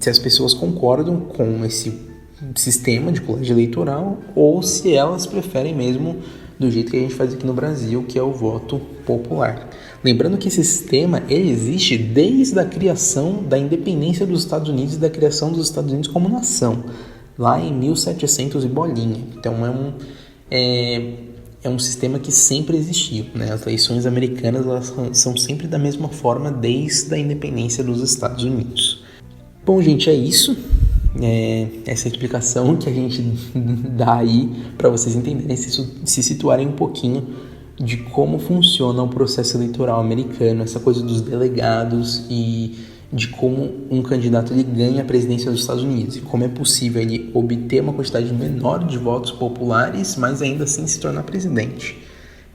as pessoas concordam com esse sistema de colégio eleitoral ou se elas preferem mesmo do jeito que a gente faz aqui no Brasil, que é o voto popular. Lembrando que esse sistema ele existe desde a criação da independência dos Estados Unidos e da criação dos Estados Unidos como nação, lá em 1700 e bolinha. Então é um sistema que sempre existiu, né? As eleições americanas elas são sempre da mesma forma desde a independência dos Estados Unidos. Bom, gente, é isso. Essa explicação que a gente dá aí para vocês entenderem, se situarem um pouquinho de como funciona o processo eleitoral americano, essa coisa dos delegados e de como um candidato ele ganha a presidência dos Estados Unidos e como é possível ele obter uma quantidade menor de votos populares, mas ainda assim se tornar presidente.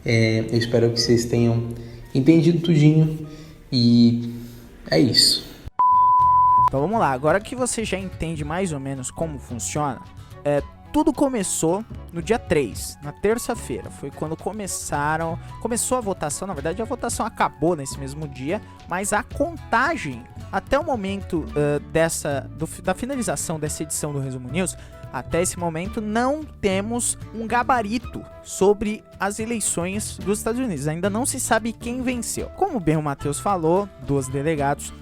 Eu espero que vocês tenham entendido tudinho e é isso. Então vamos lá, agora que você já entende mais ou menos como funciona, tudo começou no dia 3, na terça-feira. Foi quando começou a votação. Na verdade, a votação acabou nesse mesmo dia, mas a contagem, até o momento da finalização dessa edição do Resumo News, até esse momento não temos um gabarito sobre as eleições dos Estados Unidos. Ainda não se sabe quem venceu. Como bem o Matheus falou, dos delegados,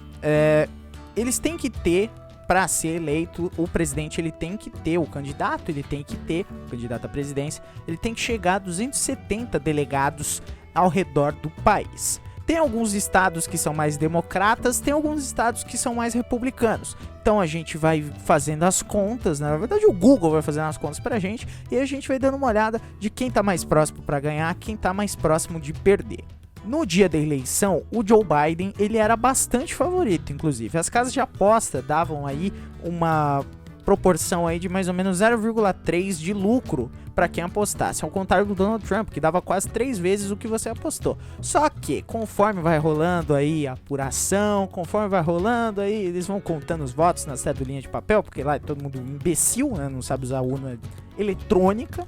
eles têm que ter, para ser eleito, o presidente ele tem que ter, o candidato ele tem que ter, o candidato à presidência, ele tem que chegar a 270 delegados ao redor do país. Tem alguns estados que são mais democratas, tem alguns estados que são mais republicanos. Então a gente vai fazendo as contas, né? Na verdade o Google vai fazendo as contas pra gente, e a gente vai dando uma olhada de quem tá mais próximo para ganhar, quem tá mais próximo de perder. No dia da eleição, o Joe Biden, ele era bastante favorito, inclusive. As casas de aposta davam aí uma proporção aí de mais ou menos 0,3 de lucro para quem apostasse, ao contrário do Donald Trump, que dava quase 3 vezes o que você apostou. Só que, conforme vai rolando aí a apuração, conforme vai rolando aí, eles vão contando os votos na cedulinha de papel, porque lá é todo mundo imbecil, né? Não sabe usar urna eletrônica.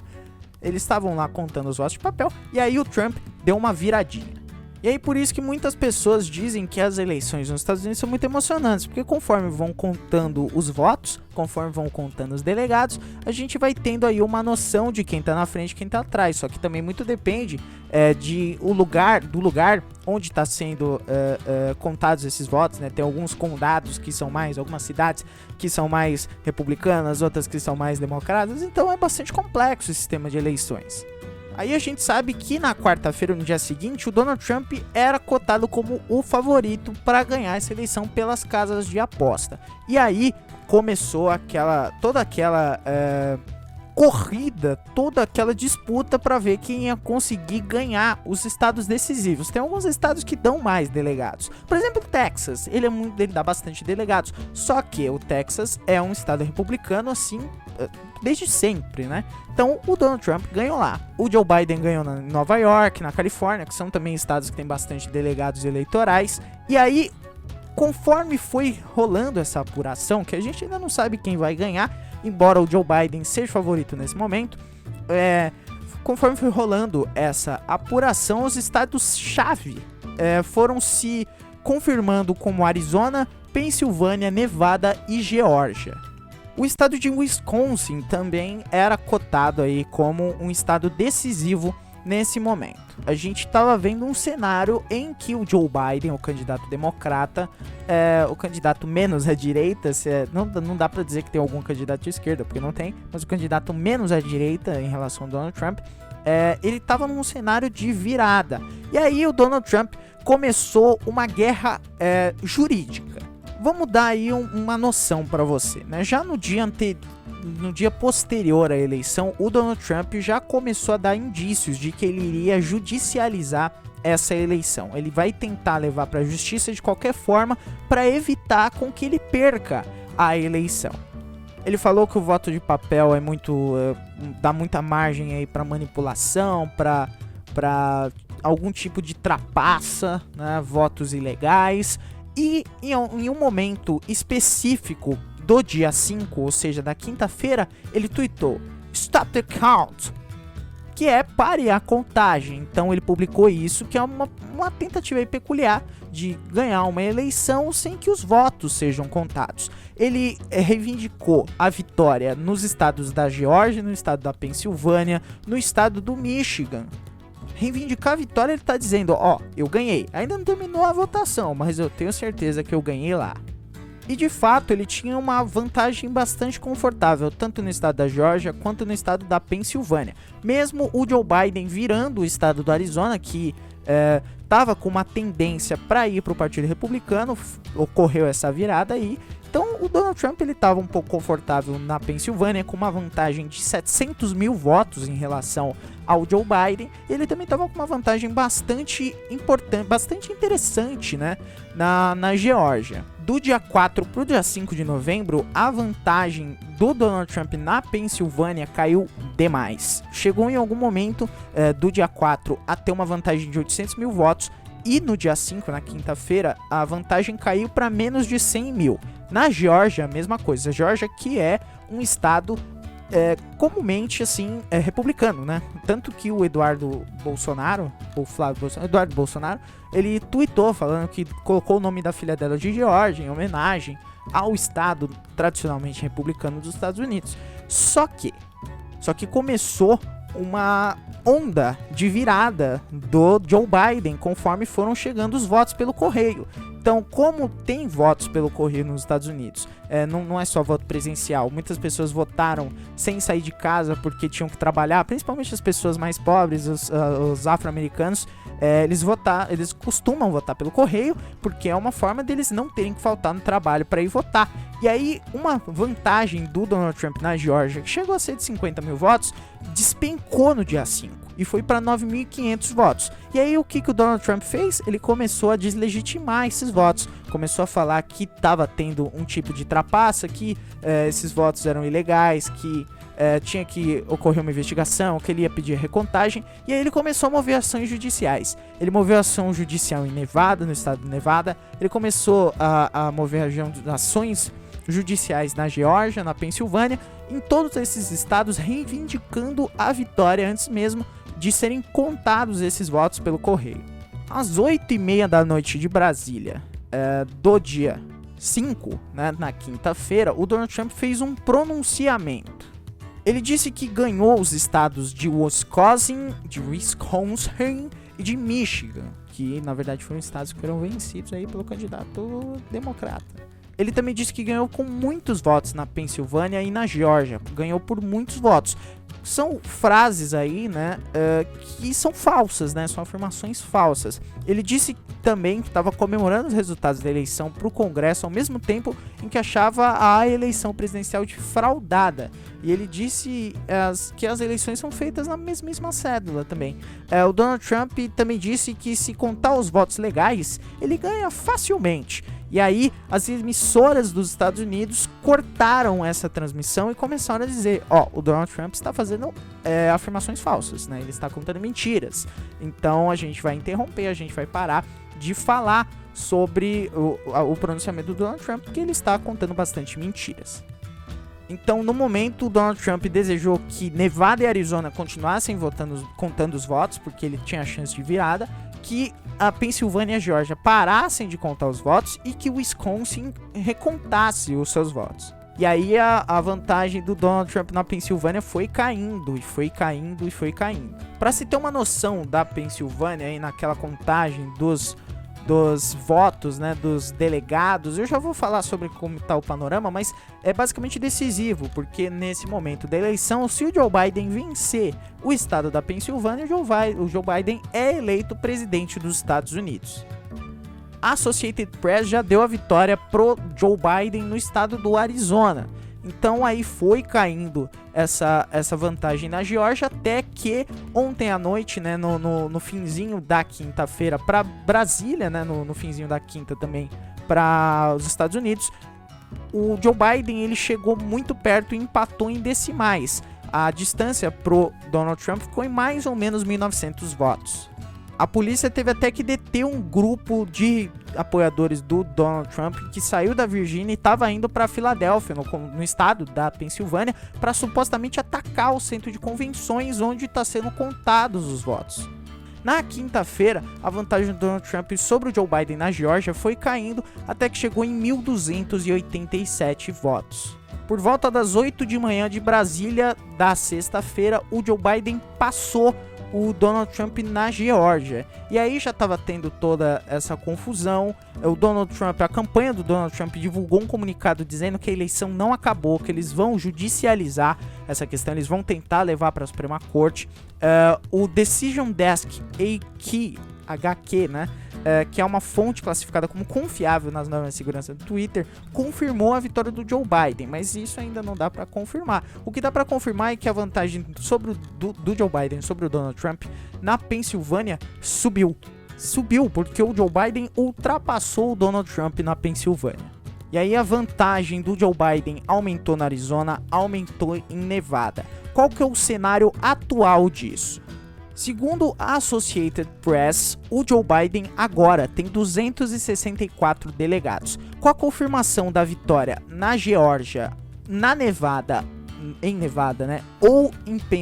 Eles estavam lá contando os votos de papel, e aí o Trump deu uma viradinha. E aí por isso que muitas pessoas dizem que as eleições nos Estados Unidos são muito emocionantes, porque conforme vão contando os votos, conforme vão contando os delegados, a gente vai tendo aí uma noção de quem tá na frente e quem tá atrás. Só que também muito depende do lugar onde está sendo contados esses votos, né? Tem alguns condados que são mais, algumas cidades que são mais republicanas, outras que são mais democratas, então é bastante complexo o sistema de eleições. Aí a gente sabe que na quarta-feira, no dia seguinte, o Donald Trump era cotado como o favorito para ganhar essa eleição pelas casas de aposta. E aí começou toda aquela corrida, toda aquela disputa para ver quem ia conseguir ganhar os estados decisivos. Tem alguns estados que dão mais delegados. Por exemplo, o Texas, ele dá bastante delegados. Só que o Texas é um estado republicano, assim, desde sempre, né? Então o Donald Trump ganhou lá. O Joe Biden ganhou em Nova York, na Califórnia, que são também estados que têm bastante delegados eleitorais. E aí, conforme foi rolando essa apuração, que a gente ainda não sabe quem vai ganhar, embora o Joe Biden seja favorito nesse momento, conforme foi rolando essa apuração, os estados-chave foram se confirmando como Arizona, Pensilvânia, Nevada e Geórgia. O estado de Wisconsin também era cotado aí como um estado decisivo nesse momento? A gente estava vendo um cenário em que o Joe Biden, o candidato democrata, o candidato menos à direita, não dá para dizer que tem algum candidato de esquerda, porque não tem, mas o candidato menos à direita em relação ao Donald Trump, ele estava num cenário de virada. E aí o Donald Trump começou uma guerra jurídica. Vamos dar aí uma noção para você, né? Já no dia posterior à eleição, o Donald Trump já começou a dar indícios de que ele iria judicializar essa eleição. Ele vai tentar levar para a justiça de qualquer forma para evitar com que ele perca a eleição. Ele falou que o voto de papel dá muita margem aí para manipulação, para algum tipo de trapaça, né, votos ilegais. E em um momento específico do dia 5, ou seja, da quinta-feira, ele tweetou "Stop the count", que é pare a contagem. Então ele publicou isso, que é uma tentativa aí peculiar de ganhar uma eleição sem que os votos sejam contados. Ele reivindicou a vitória nos estados da Geórgia, no estado da Pensilvânia, no estado do Michigan. Reivindicar a vitória, ele tá dizendo, eu ganhei. Ainda não terminou a votação, mas eu tenho certeza que eu ganhei lá. E de fato, ele tinha uma vantagem bastante confortável, tanto no estado da Geórgia quanto no estado da Pensilvânia. Mesmo o Joe Biden virando o estado do Arizona, que estava com uma tendência para ir para o Partido Republicano, ocorreu essa virada aí. Então o Donald Trump estava um pouco confortável na Pensilvânia, com uma vantagem de 700 mil votos em relação ao Joe Biden. Ele também estava com uma vantagem bastante importante, bastante interessante, né, na Geórgia. Do dia 4 para o dia 5 de novembro, a vantagem do Donald Trump na Pensilvânia caiu demais. Chegou em algum momento do dia 4 a ter uma vantagem de 800 mil votos. E no dia 5, na quinta-feira, a vantagem caiu para menos de 100 mil. Na Geórgia, a mesma coisa. A Geórgia, que é um estado comumente assim republicano, né? Tanto que o Eduardo Bolsonaro, Eduardo Bolsonaro, ele tweetou falando que colocou o nome da filha dela de Geórgia em homenagem ao estado tradicionalmente republicano dos Estados Unidos. Só que começou uma onda de virada do Joe Biden conforme foram chegando os votos pelo correio. Então, como tem votos pelo correio nos Estados Unidos, não é só voto presencial, muitas pessoas votaram sem sair de casa porque tinham que trabalhar, principalmente as pessoas mais pobres, os afro-americanos, eles costumam votar pelo correio, porque é uma forma deles não terem que faltar no trabalho para ir votar. E aí, uma vantagem do Donald Trump na Geórgia, que chegou a ser de 50 mil votos, despencou no dia 5 e foi para 9.500 votos. E aí, o que o Donald Trump fez? Ele começou a deslegitimar esses votos, começou a falar que estava tendo um tipo de trapaça, que esses votos eram ilegais, que tinha que ocorrer uma investigação, que ele ia pedir recontagem. E aí ele começou a mover ações judiciais. Ele moveu ação judicial em Nevada, no estado de Nevada. Ele começou a mover ações judiciais na Geórgia, na Pensilvânia, em todos esses estados, reivindicando a vitória antes mesmo de serem contados esses votos pelo correio. Às 8h30 da noite de Brasília, do dia 5, né, na quinta-feira, o Donald Trump fez um pronunciamento. Ele disse que ganhou os estados de Wisconsin e de Michigan, que na verdade foram estados que foram vencidos aí pelo candidato democrata. Ele também disse que ganhou com muitos votos na Pensilvânia e na Geórgia, ganhou por muitos votos. São frases aí, né, que são falsas, né, são afirmações falsas. Ele disse também que estava comemorando os resultados da eleição para o Congresso ao mesmo tempo em que achava a eleição presidencial de fraudada. E ele disse que as eleições são feitas na mesmíssima cédula também. O Donald Trump também disse que se contar os votos legais, ele ganha facilmente. E aí, as emissoras dos Estados Unidos cortaram essa transmissão e começaram a dizer, o Donald Trump está fazendo afirmações falsas, né? Ele está contando mentiras. Então, a gente vai interromper, a gente vai parar de falar sobre o pronunciamento do Donald Trump, porque ele está contando bastante mentiras. Então, no momento, o Donald Trump desejou que Nevada e Arizona continuassem contando os votos, porque ele tinha a chance de virada, que a Pensilvânia e a Geórgia parassem de contar os votos e que o Wisconsin recontasse os seus votos. E aí a vantagem do Donald Trump na Pensilvânia foi caindo, e foi caindo, e foi caindo. Para se ter uma noção da Pensilvânia, aí naquela contagem dos votos, né, dos delegados, eu já vou falar sobre como está o panorama, mas é basicamente decisivo, porque nesse momento da eleição, se o Joe Biden vencer o estado da Pensilvânia, o Joe Biden é eleito presidente dos Estados Unidos. A Associated Press já deu a vitória pro Joe Biden no estado do Arizona. Então aí foi caindo essa vantagem na Geórgia, até que ontem à noite, né, no finzinho da quinta-feira para Brasília, né, no finzinho da quinta também para os Estados Unidos, o Joe Biden ele chegou muito perto e empatou em decimais. A distância pro Donald Trump ficou em mais ou menos 1.900 votos. A polícia teve até que deter um grupo de apoiadores do Donald Trump que saiu da Virgínia e estava indo para Filadélfia, no estado da Pensilvânia, para supostamente atacar o centro de convenções onde está sendo contados os votos. Na quinta-feira, a vantagem do Donald Trump sobre o Joe Biden na Geórgia foi caindo até que chegou em 1.287 votos. Por volta das 8 de manhã de Brasília da sexta-feira, o Joe Biden passou o Donald Trump na Geórgia. E aí já estava tendo toda essa confusão. O Donald Trump, a campanha do Donald Trump divulgou um comunicado dizendo que a eleição não acabou, que eles vão judicializar essa questão, eles vão tentar levar para a Suprema Corte. O Decision Desk HQ, né? Que é uma fonte classificada como confiável nas normas de segurança do Twitter, confirmou a vitória do Joe Biden, mas isso ainda não dá para confirmar. O que dá para confirmar é que a vantagem do Joe Biden sobre o Donald Trump na Pensilvânia subiu, porque o Joe Biden ultrapassou o Donald Trump na Pensilvânia. E aí a vantagem do Joe Biden aumentou na Arizona, aumentou em Nevada. Qual que é o cenário atual disso? Segundo a Associated Press, o Joe Biden agora tem 264 delegados. Com a confirmação da vitória na Geórgia, em Nevada, né, ou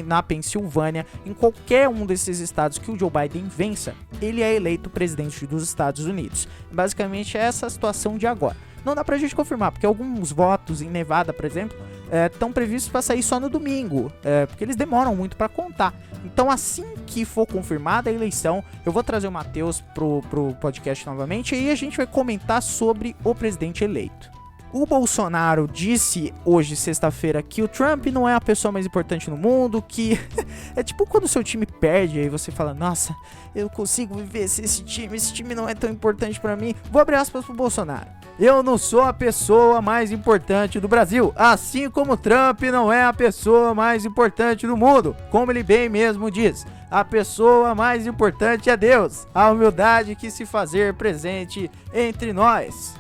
na Pensilvânia, em qualquer um desses estados que o Joe Biden vença, ele é eleito presidente dos Estados Unidos. Basicamente é essa a situação de agora. Não dá pra gente confirmar, porque alguns votos em Nevada, por exemplo, estão previstos para sair só no domingo, porque eles demoram muito para contar. Então, assim que for confirmada a eleição, eu vou trazer o Matheus pro podcast novamente e aí a gente vai comentar sobre o presidente eleito. O Bolsonaro disse hoje, sexta-feira, que o Trump não é a pessoa mais importante no mundo, que é tipo quando o seu time perde, aí você fala, nossa, eu consigo viver sem esse time não é tão importante pra mim. Vou abrir aspas pro Bolsonaro. Eu não sou a pessoa mais importante do Brasil, assim como Trump não é a pessoa mais importante do mundo, como ele bem mesmo diz. A pessoa mais importante é Deus, a humildade que se fazer presente entre nós.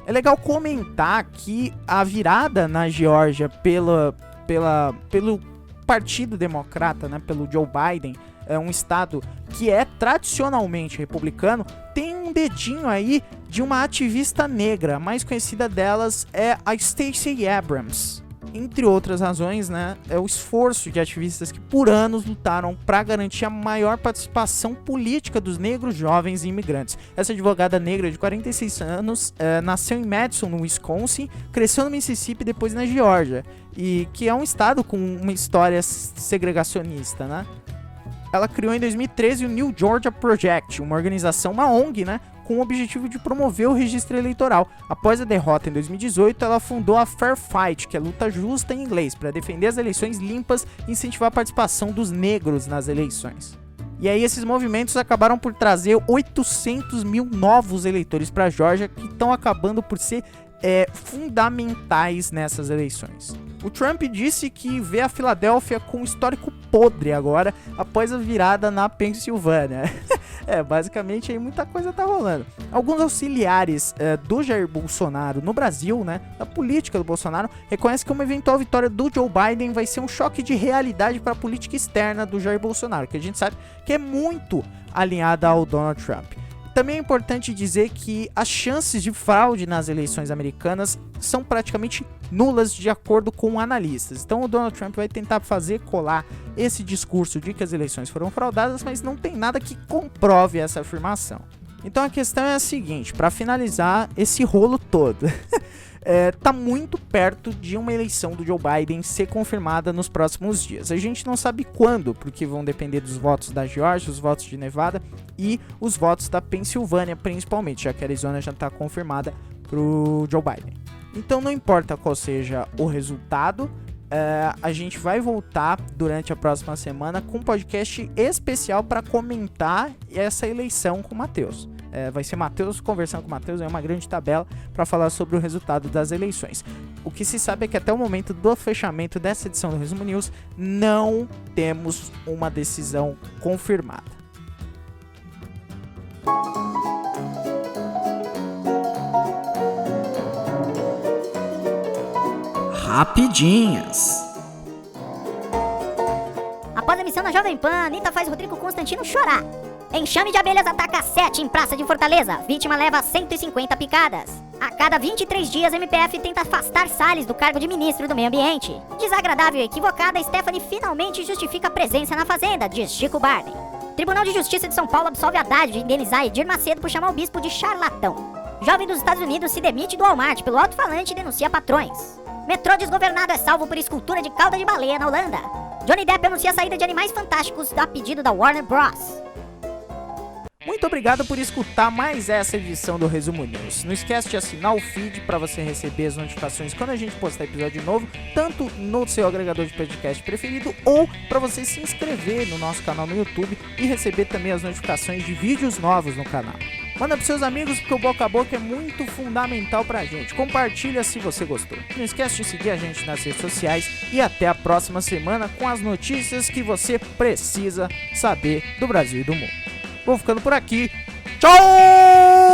É legal comentar que a virada na Geórgia pelo Partido Democrata, né, pelo Joe Biden, é um estado que é tradicionalmente republicano, tem um dedinho aí de uma ativista negra, a mais conhecida delas é a Stacey Abrams. Entre outras razões, né, é o esforço de ativistas que por anos lutaram para garantir a maior participação política dos negros, jovens e imigrantes. Essa advogada negra de 46 anos nasceu em Madison, no Wisconsin, cresceu no Mississippi e depois na Geórgia, e que é um estado com uma história segregacionista, né? Ela criou em 2013 o New Georgia Project, uma organização, uma ONG, né, com o objetivo de promover o registro eleitoral. Após a derrota em 2018, ela fundou a Fair Fight, que é luta justa em inglês, para defender as eleições limpas e incentivar a participação dos negros nas eleições. E aí esses movimentos acabaram por trazer 800 mil novos eleitores para a Geórgia, que estão acabando por ser fundamentais nessas eleições. O Trump disse que vê a Filadélfia com um histórico podre agora, após a virada na Pensilvânia. Basicamente aí muita coisa tá rolando. Alguns auxiliares do Jair Bolsonaro no Brasil, né, da política do Bolsonaro, reconhecem que uma eventual vitória do Joe Biden vai ser um choque de realidade para a política externa do Jair Bolsonaro, que a gente sabe que é muito alinhada ao Donald Trump. Também é importante dizer que as chances de fraude nas eleições americanas são praticamente nulas de acordo com analistas. Então o Donald Trump vai tentar fazer colar esse discurso de que as eleições foram fraudadas, mas não tem nada que comprove essa afirmação. Então a questão é a seguinte, para finalizar esse rolo todo, tá muito perto de uma eleição do Joe Biden ser confirmada nos próximos dias. A gente não sabe quando, porque vão depender dos votos da Geórgia, os votos de Nevada e os votos da Pensilvânia, principalmente, já que a Arizona já está confirmada pro Joe Biden. Então não importa qual seja o resultado, a gente vai voltar durante a próxima semana com um podcast especial para comentar essa eleição com o Matheus. Vai ser Matheus conversando com o Matheus, é uma grande tabela para falar sobre o resultado das eleições. O que se sabe é que até o momento do fechamento dessa edição do Resumo News, não temos uma decisão confirmada. Rapidinhas. Após a missão na Jovem Pan, Anitta faz Rodrigo Constantino chorar. Enxame de abelhas ataca 7 em Praça de Fortaleza. Vítima leva 150 picadas. A cada 23 dias, a MPF tenta afastar Salles do cargo de ministro do Meio Ambiente. Desagradável e equivocada, Stephanie finalmente justifica a presença na Fazenda, diz Chico Barney. Tribunal de Justiça de São Paulo absolve Haddad de indenizar Edir Macedo por chamar o bispo de charlatão. Jovem dos Estados Unidos se demite do Walmart pelo alto-falante e denuncia patrões. Metrô desgovernado é salvo por escultura de cauda de baleia na Holanda. Johnny Depp anuncia a saída de Animais Fantásticos a pedido da Warner Bros. Muito obrigado por escutar mais essa edição do Resumo News. Não esquece de assinar o feed para você receber as notificações quando a gente postar episódio novo, tanto no seu agregador de podcast preferido ou para você se inscrever no nosso canal no YouTube e receber também as notificações de vídeos novos no canal. Manda pros seus amigos porque o boca a boca é muito fundamental pra gente. Compartilha se você gostou. Não esquece de seguir a gente nas redes sociais e até a próxima semana com as notícias que você precisa saber do Brasil e do mundo. Vou ficando por aqui. Tchau!